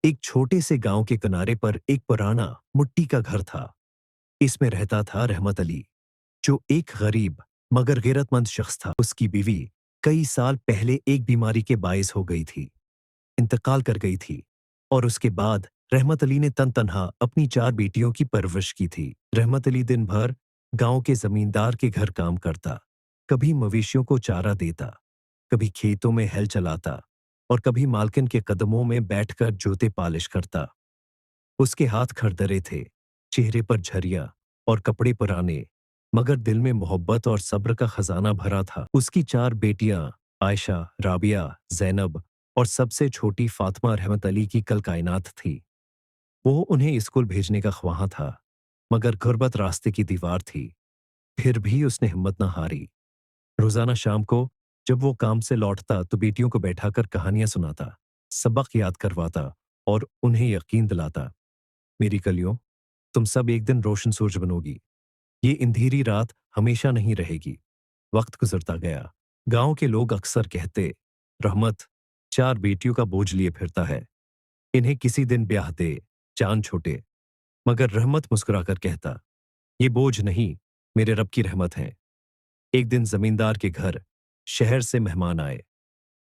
एक छोटे से गांव के किनारे पर एक पुराना मिट्टी का घर था। इसमें रहता था रहमत अली, जो एक गरीब मगर गैरतमंद शख्स था। उसकी बीवी कई साल पहले एक बीमारी के बायस हो गई थी, इंतकाल कर गई थी। और उसके बाद रहमत अली ने तन तन्हा अपनी 4 बेटियों की परवरिश की थी। रहमत अली दिन भर गांव के जमींदार के घर काम करता, कभी मवेशियों को चारा देता, कभी खेतों में हल चलाता और कभी मालकिन के कदमों में बैठकर जूते पालिश करता। उसके हाथ खरदरे थे, चेहरे पर झरिया और कपड़े पुराने, मगर दिल में मोहब्बत और सब्र का खजाना भरा था। उसकी 4 बेटियां आयशा, राबिया, जैनब और सबसे छोटी फातिमा रहमत अली की कल कायनात थी। वो उन्हें स्कूल भेजने का ख्वाहा था, मगर गुर्बत रास्ते की दीवार थी। फिर भी उसने हिम्मत न हारी। रोजाना शाम को जब वो काम से लौटता तो बेटियों को बैठाकर कहानियां सुनाता, सबक याद करवाता और उन्हें यकीन दिलाता, मेरी कलियों, तुम सब एक दिन रोशन सूरज बनोगी। ये अंधेरी रात हमेशा नहीं रहेगी। वक्त गुजरता गया। गांव के लोग अक्सर कहते, रहमत 4 बेटियों का बोझ लिए फिरता है, इन्हें किसी दिन ब्याह दे, जान छोटे। मगर रहमत मुस्कुराकर कहता, ये बोझ नहीं, मेरे रब की रहमत है। एक दिन जमींदार के घर शहर से मेहमान आए।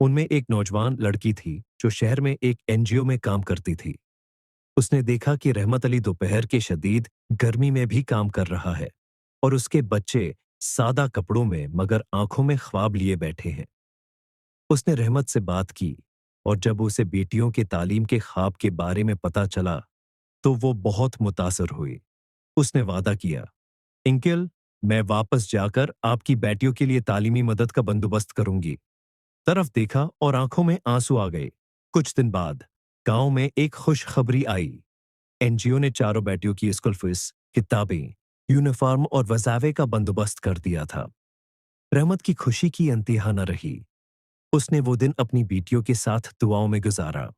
उनमें एक नौजवान लड़की थी जो शहर में एक एनजीओ में काम करती थी। उसने देखा कि रहमत अली दोपहर के शदीद गर्मी में भी काम कर रहा है और उसके बच्चे सादा कपड़ों में मगर आंखों में ख्वाब लिए बैठे हैं। उसने रहमत से बात की और जब उसे बेटियों के तालीम के ख्वाब के बारे में पता चला तो वो बहुत मुतासर हुई। उसने वादा किया, अंकल, मैं वापस जाकर आपकी बेटियों के लिए तालीमी मदद का बंदोबस्त करूंगी। तरफ देखा और आंखों में आंसू आ गए। कुछ दिन बाद गांव में एक खुशखबरी आई। एनजीओ ने 4 बेटियों की स्कूल फीस, किताबें, यूनिफॉर्म और वज़ावे का बंदोबस्त कर दिया था। रहमत की खुशी की इंतहा न रही। उसने वो दिन अपनी बेटियों के साथ दुआओं में गुजारा।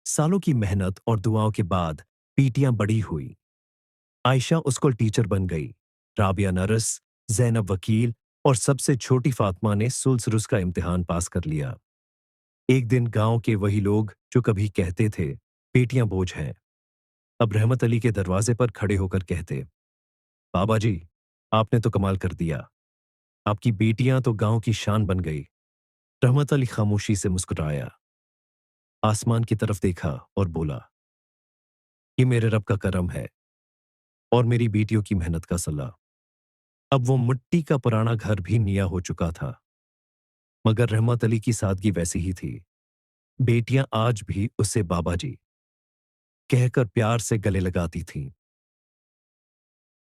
सालों की मेहनत और दुआओं के बाद बेटियां बड़ी हुई। आयशा स्कूल टीचर बन गई, राबिया नर्स, जैनब वकील और सबसे छोटी फातिमा ने सुल्स का इम्तिहान पास कर लिया। एक दिन गांव के वही लोग जो कभी कहते थे, बेटियां बोझ हैं, अब रहमत अली के दरवाजे पर खड़े होकर कहते, बाबा जी, आपने तो कमाल कर दिया। आपकी बेटियां तो गांव की शान बन गई। रहमत अली खामोशी से मुस्कुराया, आसमान की तरफ देखा और बोला, ये मेरे रब का करम है और मेरी बेटियों की मेहनत का सला। अब वो मिट्टी का पुराना घर भी निया हो चुका था, मगर रहमत अली की सादगी वैसी ही थी। बेटियां आज भी उससे बाबा जी कहकर प्यार से गले लगाती थीं।